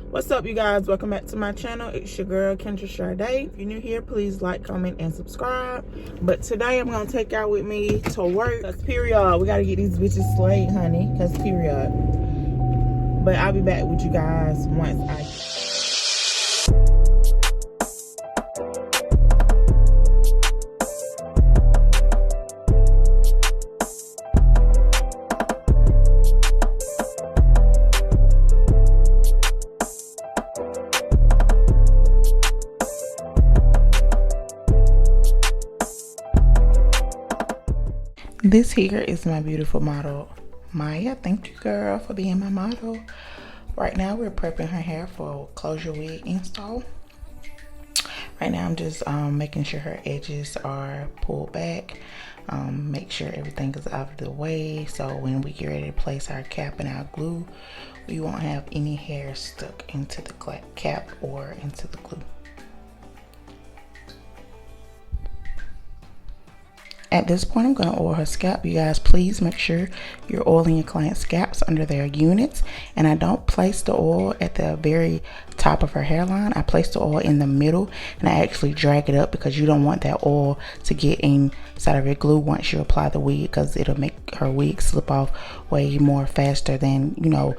What's up, you guys? Welcome back to my channel. It's your girl Kendra Shardae. If you're new here, please like, comment, and subscribe. But today I'm gonna take y'all with me to work. Cause period, we gotta get these bitches slayed, honey. Cause period. But I'll be back with you guys once I. This here is my beautiful model, Maya. Thank you, girl, for being my model. Right now, we're prepping her hair for closure wig install. Right now, I'm just making sure her edges are pulled back. Make sure everything is out of the way, so when we get ready to place our cap and our glue, we won't have any hair stuck into the cap or into the glue. At this point, I'm going to oil her scalp. You guys, please make sure you're oiling your client's scalps under their units. And I don't place the oil at the very top of her hairline. I place the oil in the middle, and I actually drag it up because you don't want that oil to get inside of your glue once you apply the wig, because it'll make her wig slip off way more faster than, you know,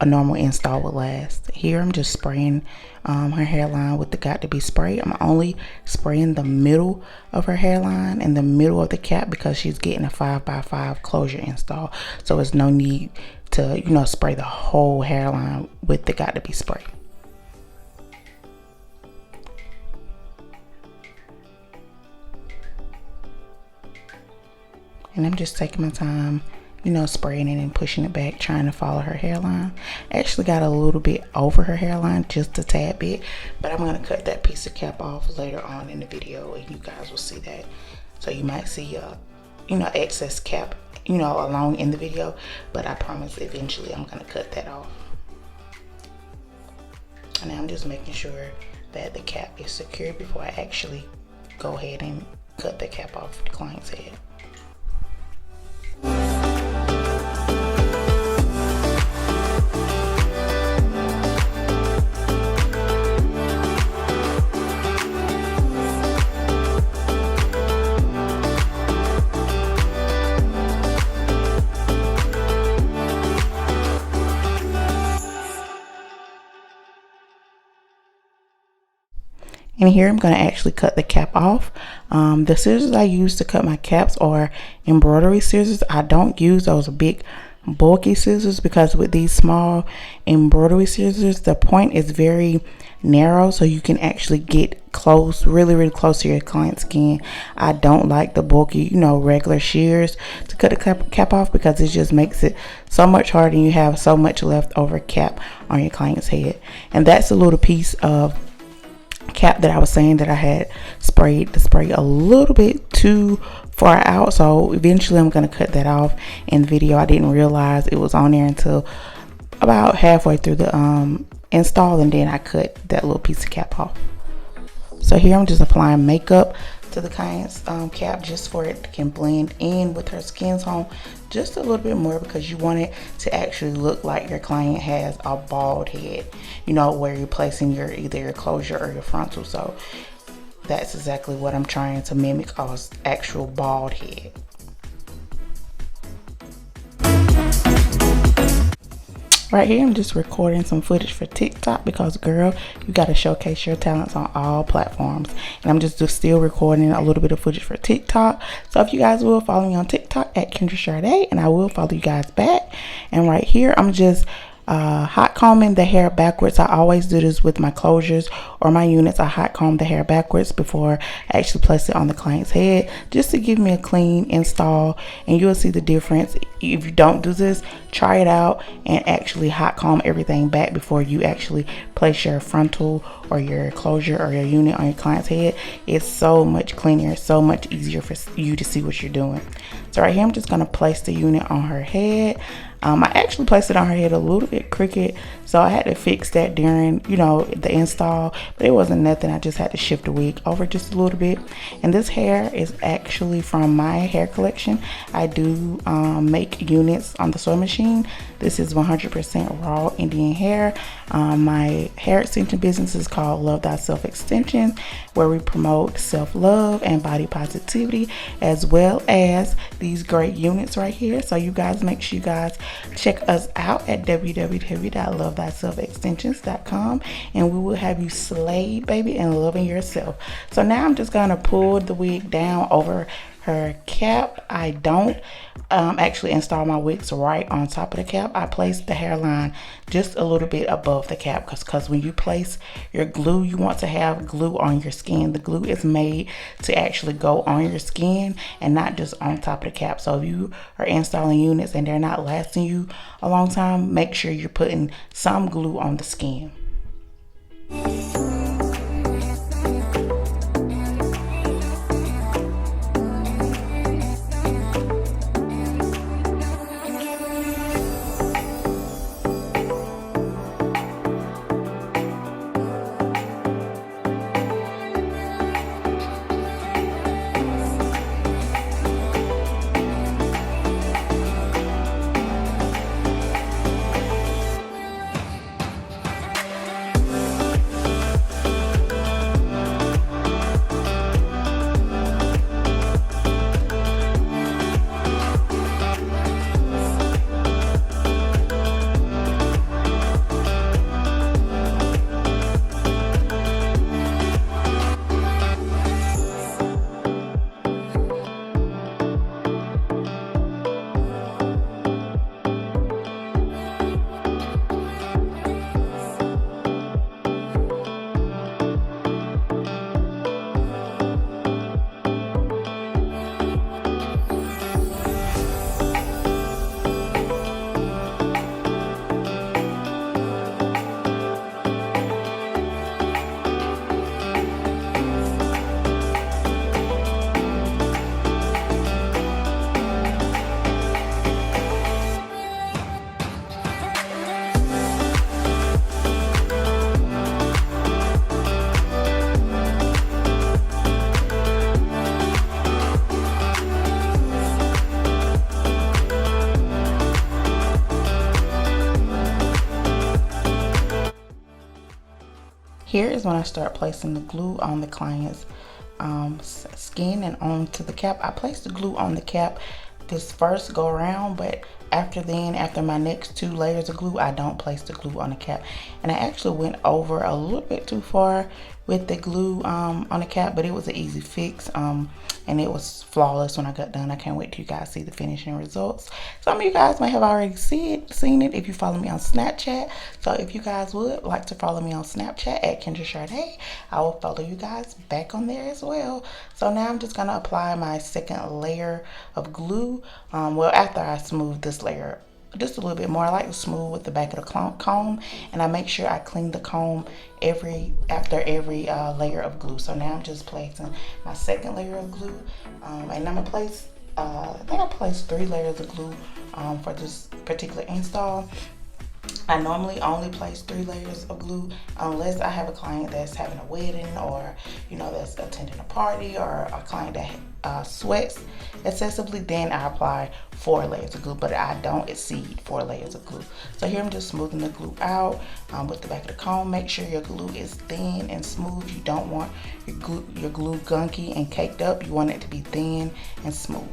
a normal install would last. Here I'm just spraying her hairline with the Got To Be spray. I'm only spraying the middle of her hairline and the middle of the cap because she's getting a 5x5 closure install, so there's no need to, you know, spray the whole hairline with the Got To Be spray. And I'm just taking my time, you know, spraying it and pushing it back, trying to follow her hairline. I actually got a little bit over her hairline, just a tad bit, but I'm going to cut that piece of cap off later on in the video, and you guys will see that. So you might see, you know, excess cap, you know, along in the video, but I promise eventually I'm going to cut that off. And I'm just making sure that the cap is secure before I actually go ahead and cut the cap off the client's head. And here I'm going to actually cut the cap off. The scissors I use to cut my caps are embroidery scissors. I don't use those big bulky scissors because with these small embroidery scissors, the point is very narrow, so you can actually get close, really close to your client's skin. I don't like the bulky, you know, regular shears to cut the cap off because it just makes it so much harder and you have so much leftover cap on your client's head. And that's a little piece of cap that I was saying that I had sprayed the spray a little bit too far out, so eventually I'm going to cut that off in the video. I didn't realize it was on there until about halfway through the install, and then I cut that little piece of cap off. So here I'm just applying makeup to the client's cap just for it can blend in with her skin tone just a little bit more, because you want it to actually look like your client has a bald head, you know, where you're placing your either your closure or your frontal. So that's exactly what I'm trying to mimic, an actual bald head. Right here, I'm just recording some footage for TikTok because, girl, you got to showcase your talents on all platforms. And I'm just still recording a little bit of footage for TikTok. So if you guys will follow me on TikTok at kendrashardae, and I will follow you guys back. And right here, I'm just hot combing the hair backwards. I always do this with my closures or my units. I hot comb the hair backwards before I actually place it on the client's head, just to give me a clean install, and you'll see the difference. If you don't do this, try it out and actually hot comb everything back before you actually place your frontal or your closure or your unit on your client's head. It's so much cleaner, so much easier for you to see what you're doing. So right here, I'm just going to place the unit on her head. I actually placed it on her head a little bit crooked, so I had to fix that during, you know, the install, but it wasn't nothing. I just had to shift the wig over just a little bit. And this hair is actually from my hair collection. I do make units on the sewing machine This is 100% raw Indian hair. My hair extension business is called Love Thyself Extensions, where we promote self-love and body positivity, as well as these great units right here. So you guys, make sure you guys check us out at www.lovethyselfextensions.com, and we will have you slayed, baby, and loving yourself. So now I'm just gonna pull the wig down over her cap. I don't actually install my wigs right on top of the cap. I place the hairline just a little bit above the cap, because when you place your glue, you want to have glue on your skin. The glue is made to actually go on your skin and not just on top of the cap. So if you are installing units and they're not lasting you a long time, make sure you're putting some glue on the skin. Here is when I start placing the glue on the client's skin and onto the cap. I place the glue on the cap this first go around, but after my next 2 layers of glue, I don't place the glue on the cap. And I actually went over a little bit too far with the glue on the cap, but it was an easy fix, and it was flawless when I got done. I can't wait till you guys see the finishing results. Some of you guys may have already seen it if you follow me on Snapchat. So if you guys would like to follow me on Snapchat at kendrashardae, I will follow you guys back on there as well. So now I'm just gonna apply my second layer of glue. Well, after I smooth this layer just a little bit more, I like to smooth with the back of the comb, and I make sure I clean the comb after every layer of glue. So now I'm just placing my second layer of glue, and I'm gonna place I think I placed 3 layers of glue for this particular install. I normally only place 3 layers of glue unless I have a client that's having a wedding, or that's attending a party, or a client that sweats excessively. Then I apply 4 layers of glue, but I don't exceed 4 layers of glue. So here I'm just smoothing the glue out with the back of the comb. Make sure your glue is thin and smooth. You don't want your glue gunky and caked up. You want it to be thin and smooth.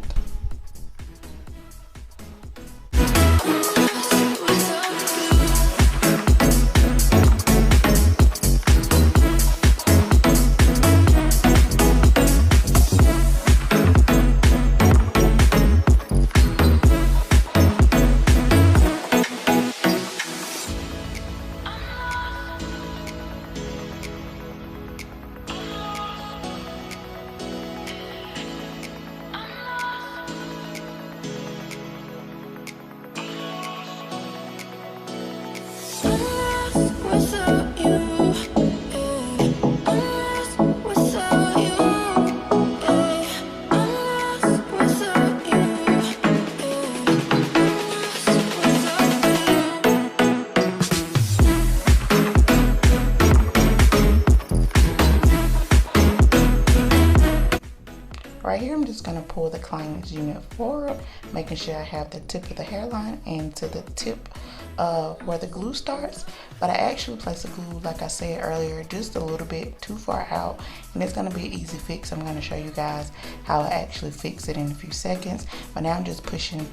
Right here, I'm just gonna pull the client's unit forward, making sure I have the tip of the hairline and to the tip of where the glue starts. But I actually place the glue, like I said earlier, just a little bit too far out, and it's gonna be an easy fix. I'm gonna show you guys how I actually fix it in a few seconds. But now I'm just pushing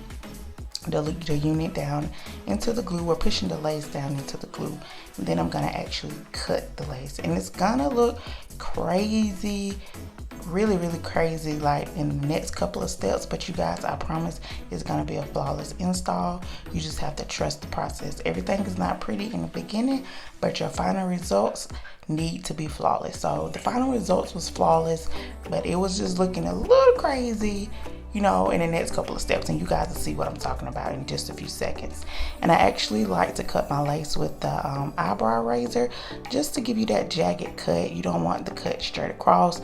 the unit down into the glue. We're pushing the lace down into the glue, and then I'm gonna actually cut the lace, and it's gonna look crazy, really crazy, like in the next couple of steps. But you guys, I promise it's gonna be a flawless install. You just have to trust the process. Everything is not pretty in the beginning, but your final results need to be flawless. So the final results was flawless, but it was just looking a little crazy, you know, in the next couple of steps, and you guys will see what I'm talking about in just a few seconds. And I actually like to cut my lace with the eyebrow razor, just to give you that jagged cut. You don't want the cut straight across.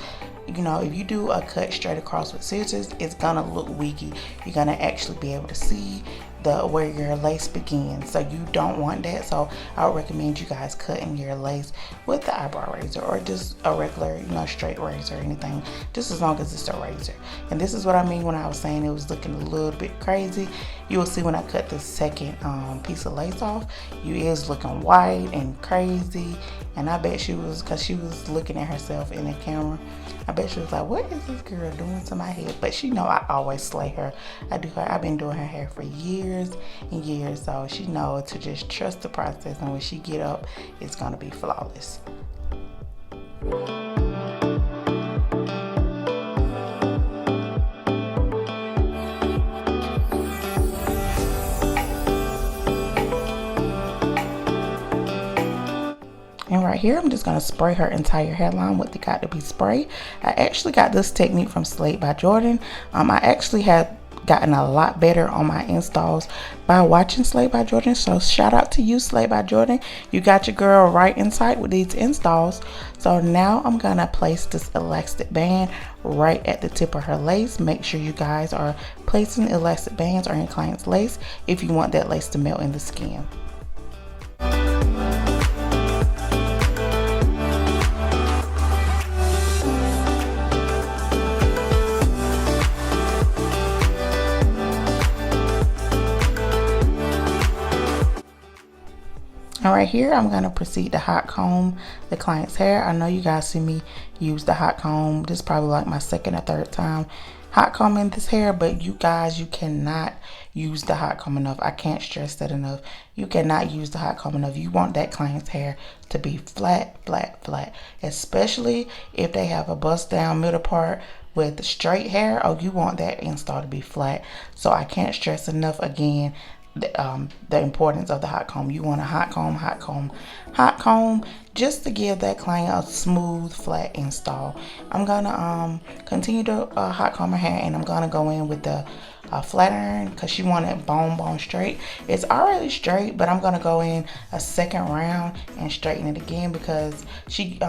You know, if you do a cut straight across with scissors, it's gonna look wiggy. You're gonna actually be able to see where your lace begins, so you don't want that. So I would recommend you guys cutting your lace with the eyebrow razor, or just a regular, you know, straight razor or anything, just as long as it's a razor. And this is what I mean when I was saying it was looking a little bit crazy. You will see when I cut the second piece of lace off, it is looking white and crazy. And I bet she was, because she was looking at herself in the camera, I bet she was like, what is this girl doing to my head? But she know I always slay her. I've been doing her hair for years and years, so she knows to just trust the process, and when she get up, it's gonna be flawless. And right here, I'm just gonna spray her entire hairline with the Got to Be spray. I actually got this technique from Slade by Jordan. I actually have gotten a lot better on my installs by watching Slade by Jordan. So shout out to you, Slade by Jordan. You got your girl right in sight with these installs. So now I'm gonna place this elastic band right at the tip of her lace. Make sure you guys are placing elastic bands on your client's lace if you want that lace to melt in the skin. All right, here I'm gonna proceed to hot comb the client's hair. I know you guys see me use the hot comb. This is probably like my second or third time hot combing this hair, but you guys, you cannot use the hot comb enough. I can't stress that enough. You cannot use the hot comb enough. You want that client's hair to be flat, especially if they have a bust down middle part with straight hair. Oh, you want that install to be flat. So I can't stress enough again the importance of the hot comb. You want a hot comb just to give that client a smooth, flat install. I'm gonna continue to hot comb her hair, and I'm gonna go in with the flat iron because she wanted bone straight. It's already straight, but I'm gonna go in a second round and straighten it again because she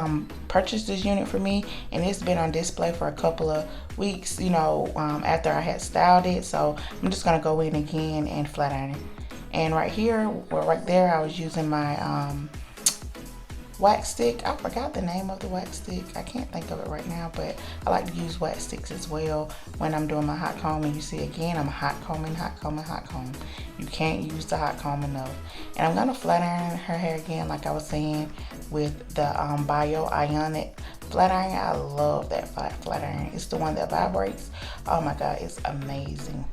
purchased this unit for me, and it's been on display for a couple of weeks, you know, after I had styled it. So I'm just gonna go in again and flat iron it. And right here, right there, I was using my wax stick. I forgot the name of the wax stick. I can't think of it right now, but I like to use wax sticks as well when I'm doing my hot comb. And you see again, I'm hot combing. You can't use the hot comb enough. And I'm gonna flat iron her hair again, like I was saying, with the Bio Ionic flat iron. I love that flat iron. It's the one that vibrates. Oh my God, it's amazing.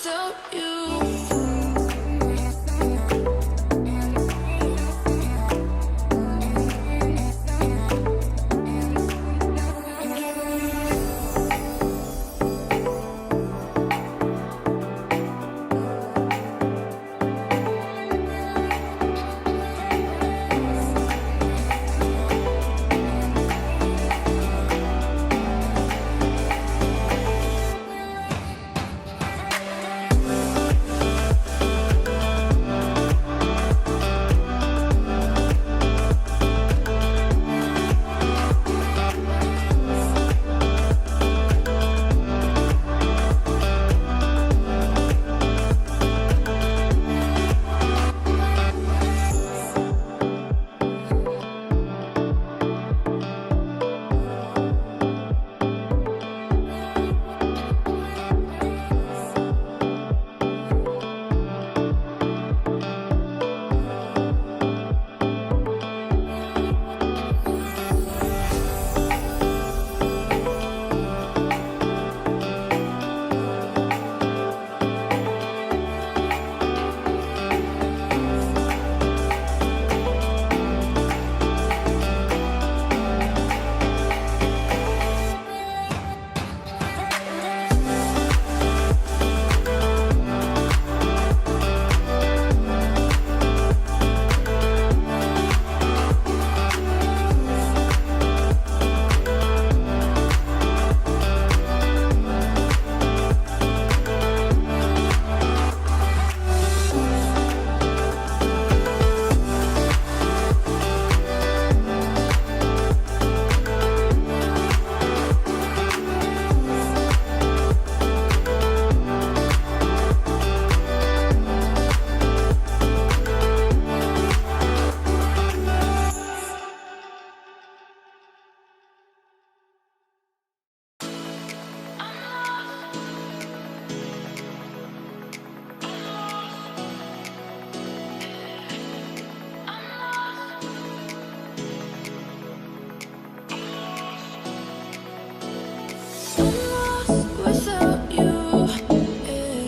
without you. Without you,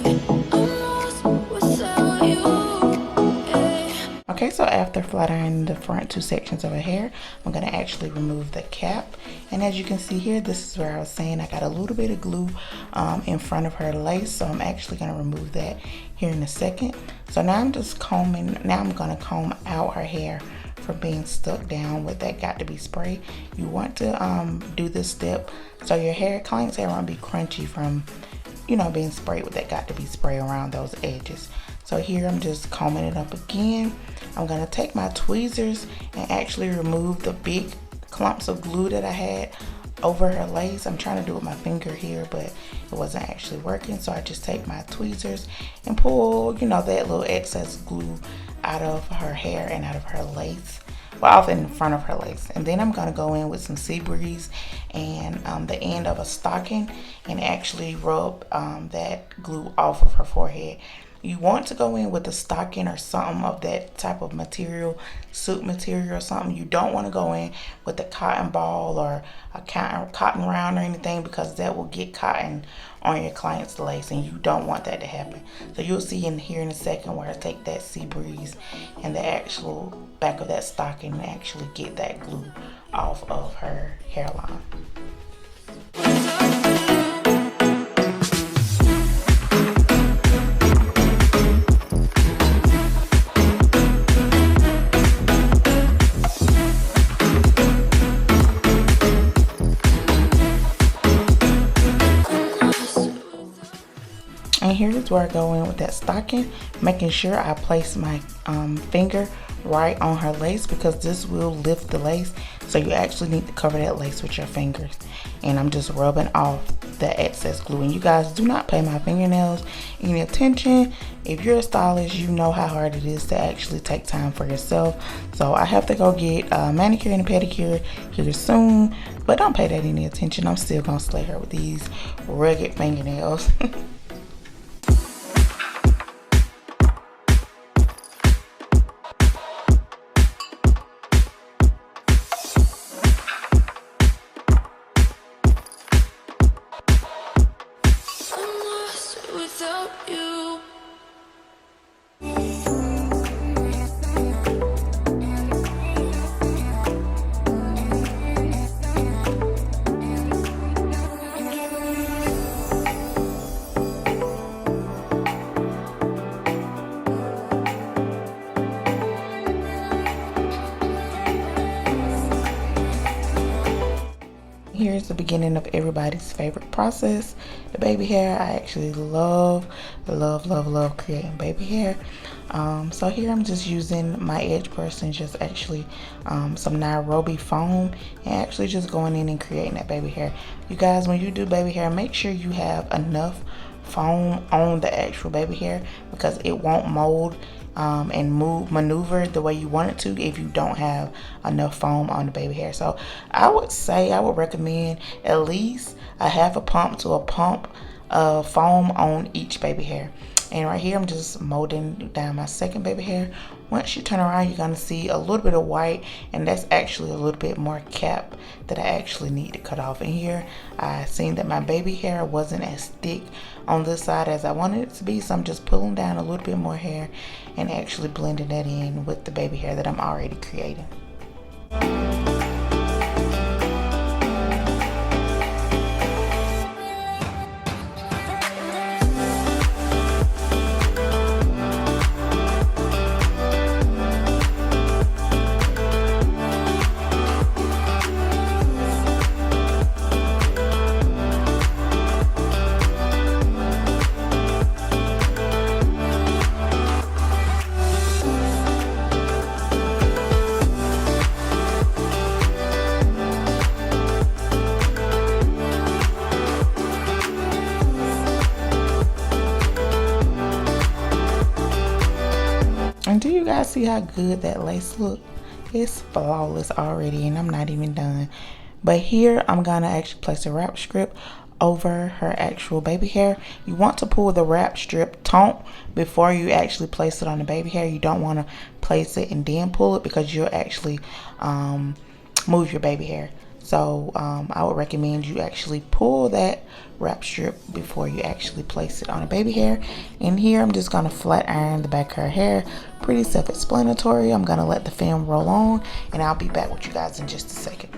I'm lost without you. Okay, so after flat ironing the front two sections of her hair, I'm going to actually remove the cap. And as you can see here, this is where I was saying I got a little bit of glue in front of her lace. So I'm actually going to remove that here in a second. So now I'm just combing, now I'm going to comb out her hair from being stuck down with that got to be spray. You want to do this step so your client's hair won't be crunchy from, you know, being sprayed with that got to be spray around those edges. So here I'm just combing it up again. I'm gonna take my tweezers and actually remove the big clumps of glue that I had over her lace. I'm trying to do it with my finger here, but it wasn't actually working. So I just take my tweezers and pull, you know, that little excess glue out of her hair and out of her lace. Well, off in front of her lace. And then I'm gonna go in with some sea breeze and the end of a stocking and actually rub that glue off of her forehead. You want to go in with a stocking or something of that type of material, suit material or something. You don't want to go in with a cotton ball or a cotton round or anything, because that will get cotton on your client's lace and you don't want that to happen. So you'll see in here in a second where I take that sea breeze and the actual back of that stocking and actually get that glue off of her hairline. And here's where I go in with that stocking, making sure I place my finger right on her lace, because this will lift the lace. So you actually need to cover that lace with your fingers. And I'm just rubbing off the excess glue. And you guys, do not pay my fingernails any attention. If you're a stylist, you know how hard it is to actually take time for yourself. So I have to go get a manicure and a pedicure here soon, but don't pay that any attention. I'm still gonna slay her with these rugged fingernails. without you. Here's the beginning of everybody's favorite process, the baby hair. I actually love creating baby hair. So here I'm just using my edge brush and just actually some Nairobi foam and actually just going in and creating that baby hair. You guys, when you do baby hair, make sure you have enough foam on the actual baby hair because it won't mold and maneuver the way you want it to if you don't have enough foam on the baby hair. So I would recommend at least a half a pump to a pump of foam on each baby hair. And right here I'm just molding down my second baby hair. Once you turn around, you're gonna see a little bit of white, and that's actually a little bit more cap that I actually need to cut off. And here I seen that my baby hair wasn't as thick on this side as I wanted it to be, so I'm just pulling down a little bit more hair and actually blending that in with the baby hair that I'm already creating. And do you guys see how good that lace look? It's flawless already, and I'm not even done. But here I'm gonna actually place a wrap strip over her actual baby hair. You want to pull the wrap strip taut before you actually place it on the baby hair. You don't want to place it and then pull it because you'll actually move your baby hair. So I would recommend you actually pull that wrap strip before you actually place it on a baby hair. And here I'm just gonna flat iron the back of her hair. Pretty self-explanatory. I'm gonna let the film roll on and I'll be back with you guys in just a second.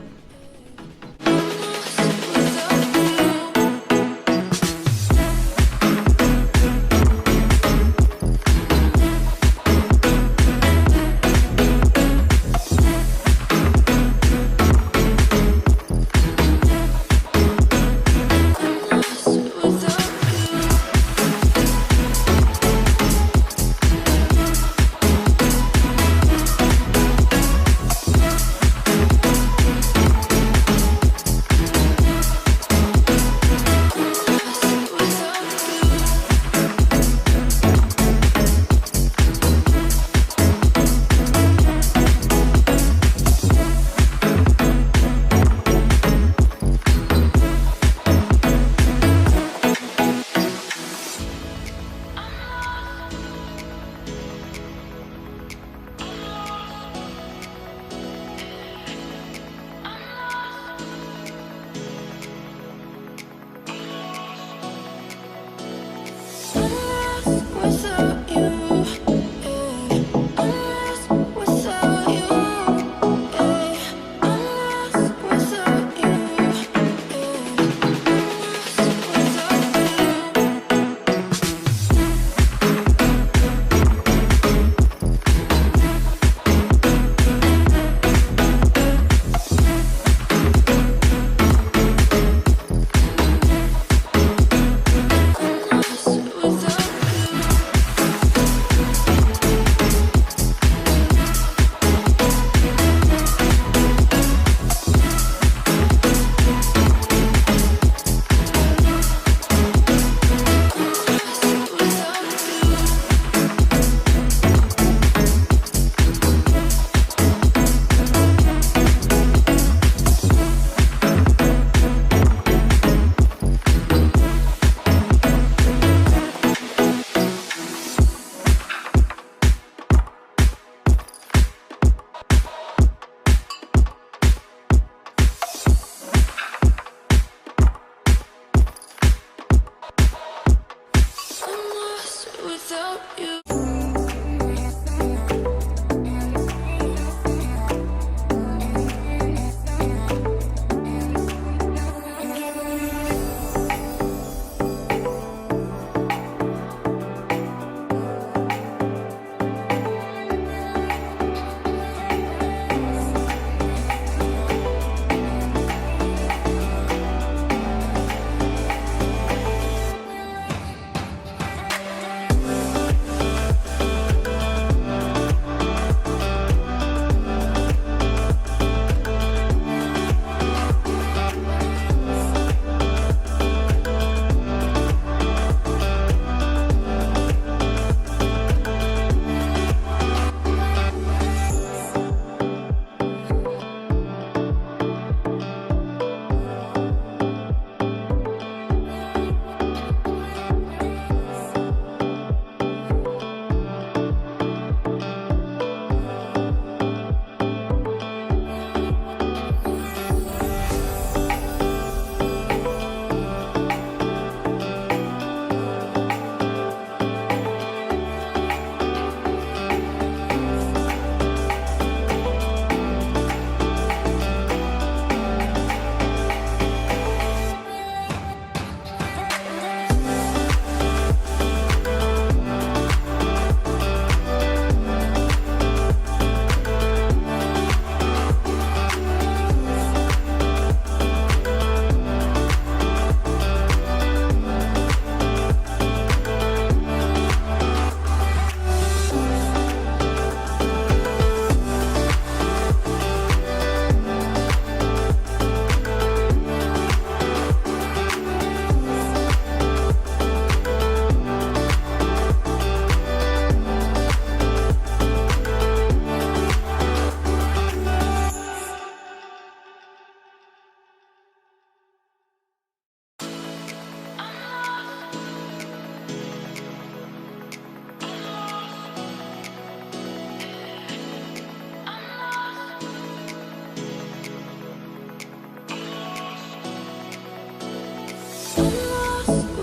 without you.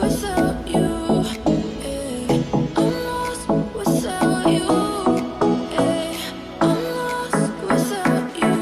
Without you, I'm lost without you, I'm lost without you,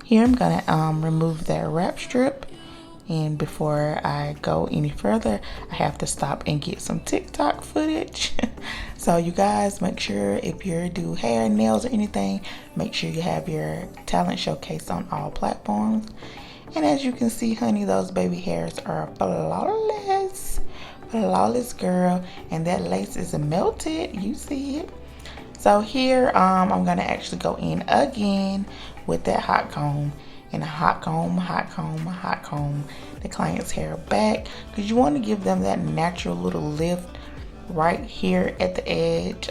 Here I'm gonna remove that wrap strip, And before I go any further, I have to stop and get some TikTok footage. So you guys, make sure if you do hair, nails, or anything, make sure you have your talent showcase on all platforms. And as you can see, honey, those baby hairs are flawless. Flawless, girl. And that lace is melted. You see it. So here, I'm gonna actually go in again with that hot comb and a hot comb the client's hair back, because you want to give them that natural little lift right here at the edge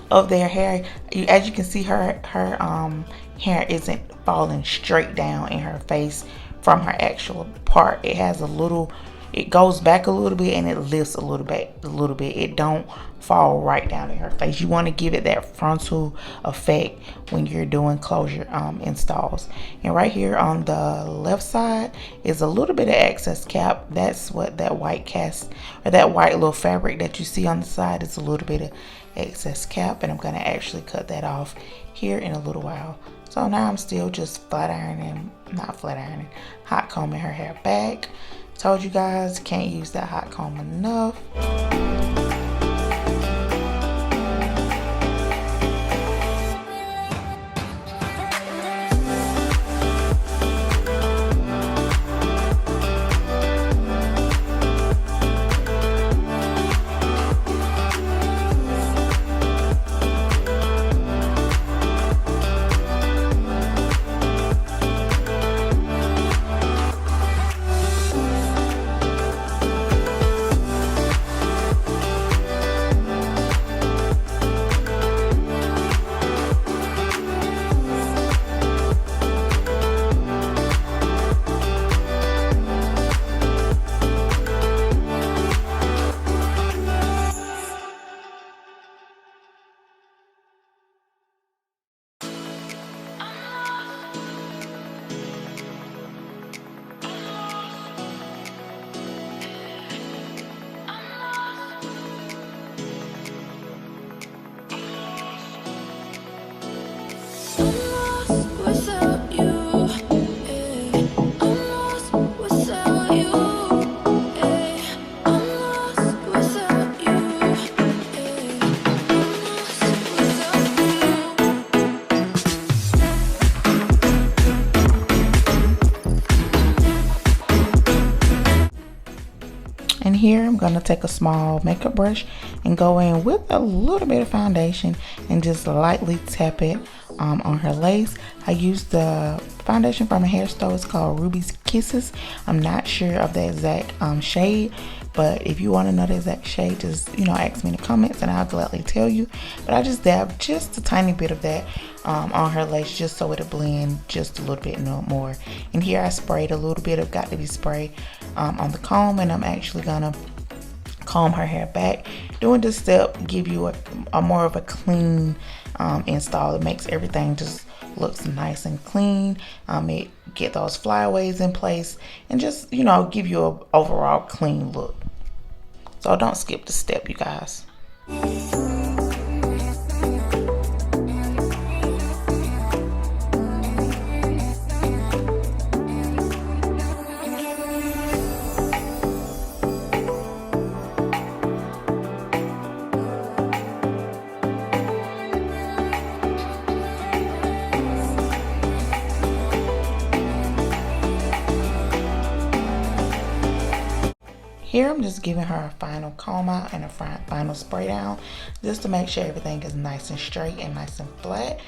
of their hair. As you can see, her hair isn't falling straight down in her face from her actual part. It has a little, it goes back a little bit and it lifts a little bit. It don't fall right down in her face. You want to give it that frontal effect when you're doing closure installs. And right here on the left side is a little bit of excess cap. That's what that white cast, or that white little fabric that you see on the side, is a little bit of excess cap, and I'm going to actually cut that off here in a little while. So now I'm still just hot combing her hair back. Told you guys, can't use that hot comb enough. Without you, I'm lost without you, I'm lost without you, And here I'm going to take a small makeup brush and go in with a little bit of foundation and just lightly tap it on her lace. I used the foundation from a hair store. It's called Ruby's Kisses. I'm not sure of the exact shade, but if you want to know the exact shade, just ask me in the comments and I'll gladly tell you. But I just dabbed just a tiny bit of that on her lace, just so it'll blend just a little bit more. And here I sprayed a little bit of Got To Be spray on the comb, and I'm actually gonna comb her hair back. Doing this step give you a more of a clean install. It makes everything just looks nice and clean. It get those flyaways in place and just give you an overall clean look. So don't skip the step, you guys. Here I'm just giving her a final comb out and a final spray down, just to make sure everything is nice and straight and nice and flat.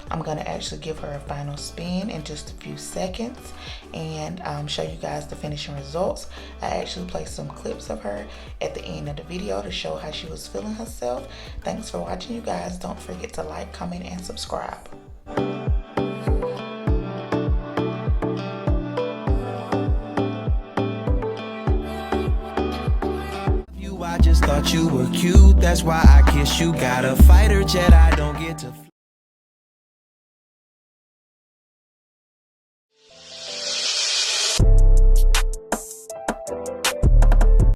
I'm gonna actually give her a final spin in just a few seconds and show you guys the finishing results. I actually placed some clips of her at the end of the video to show how she was feeling herself. Thanks for watching, you guys. Don't forget to like, comment, and subscribe. I just thought you were cute, that's why I kiss you. Got a fighter jet, I don't get to fly.